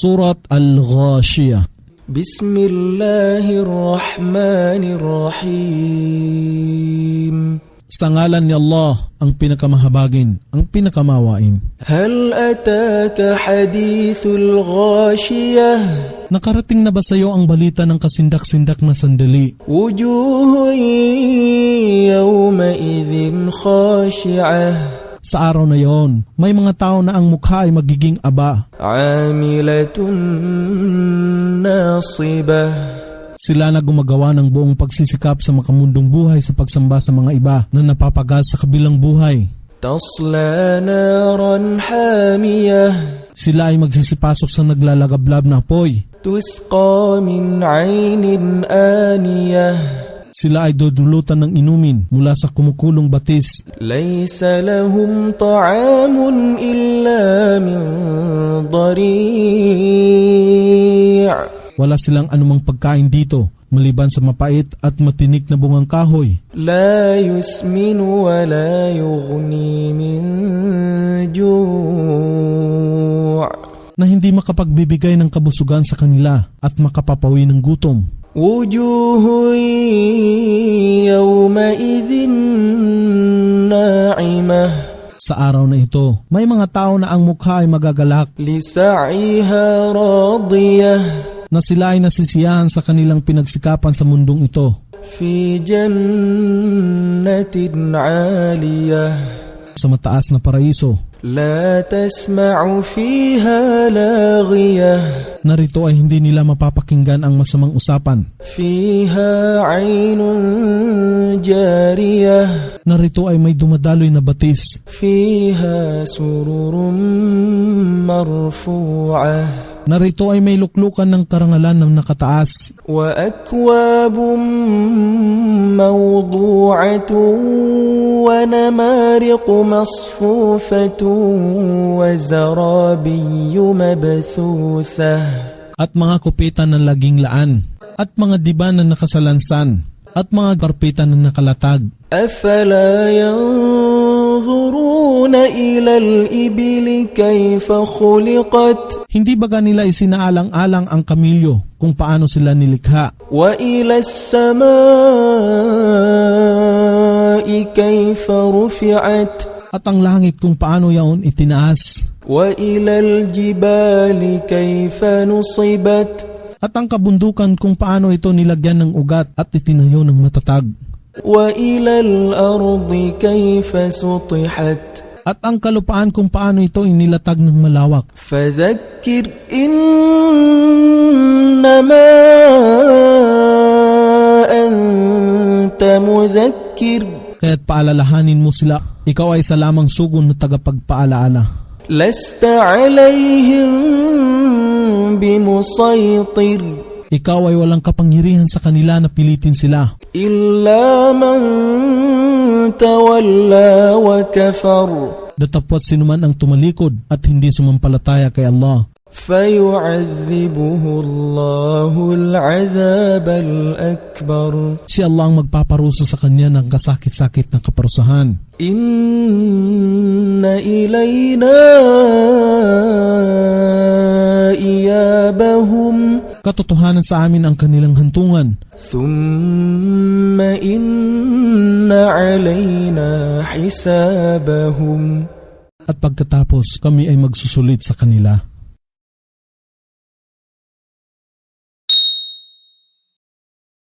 Surat Al-Ghashiyah. Bismillahirrahmanirrahim. Sa ngalan ni Allah, ang pinakamahabagin, ang pinakamawain. Hal ataka hadithul ghashiyah. Nakarating na ba sa iyo ang balita ng kasindak-sindak na sandali? Wujuhun yawma idhin khashi'ah. Sa araw na yon, may mga tao na ang mukha ay magiging aba. Amilatun nasibah. Sila na gumagawa ng buong pagsisikap sa makamundong buhay sa pagsamba sa mga iba na napapagal sa kabilang buhay. Tasla naran hamiyah. Sila ay magsisipasok sa naglalagablab na apoy. Tusqa min 'aynin aniyah. Sila ay dudulutan ng inumin mula sa kumukulong batis. Laysa lahum ta'amun illa min dari'. Wala silang anumang pagkain dito maliban sa mapait at matinik na bungang kahoy. La yusminu wa la yughni min ju'. Na hindi makapagbibigay ng kabusugan sa kanila at makapapawi ng gutom. Wujuhun yawma idhin na'imah. Sa araw na ito, may mga tao na ang mukha ay magagalak. Lisa'iha radiyah. Na sila ay nasisiyahan sa kanilang pinagsikapan sa mundong ito. Fi jannatin 'aliyah. Sa mataas na paraiso. La tasma'u fiha laghiyah. Narito ay hindi nila mapapakinggan ang masamang usapan. Fiha 'aynun jariyah. Narito ay may dumadaloy na batis. Fiha sururun marfu'ah. Narito ay may luklukan ng karangalan ng nakataas. Wa akwabun mawdu'atun wa namariqu masfufatun wa zarabiyyu mabthuthah. At mga kupitan ng laging laan, at mga diban na nakasalansan, at mga karpitan na nakalatag. Afala yanzuruna ila al-ibili kayfa khuliqat. Hindi ba nila isinaalang-alang ang kamilyo kung paano sila nilikha? Wa ila as-samaa'i kayfa rufi'at. At ang langit kung paano yaon itinaas. Wa ila al-jibali kayfa nusibat. At ang kabundukan kung paano ito nilagyan ng ugat at itinayo ng matatag. Wa ila al-ardi kayfa sutihat. At ang kalupaan kung paano ito inilatag ng malawak. Fadhakkir innama anta mudhakkir. Kaya't paalalahanin mo sila, ikaw ay sa lamang sugon na tagapagpaalaala. Lasta alayhim bimusaytir. Ikaw ay walang kapangyarihan sa kanila na pilitin sila. Illa man tawalla wa kafar. Datapwat sinuman ang tumalikod at hindi sumampalataya kay Allah. Fayu'adhibuhu Allahu al-'adhab al-akbar. Si Allah ang magpaparusa sa kanya ng kasakit-sakit na kaparusahan. Inna ilayna iyabahum. Katotohanan sa amin ang kanilang hantungan. Thumma inna alayna hisabahum. At pagkatapos kami ay magsusulit sa kanila.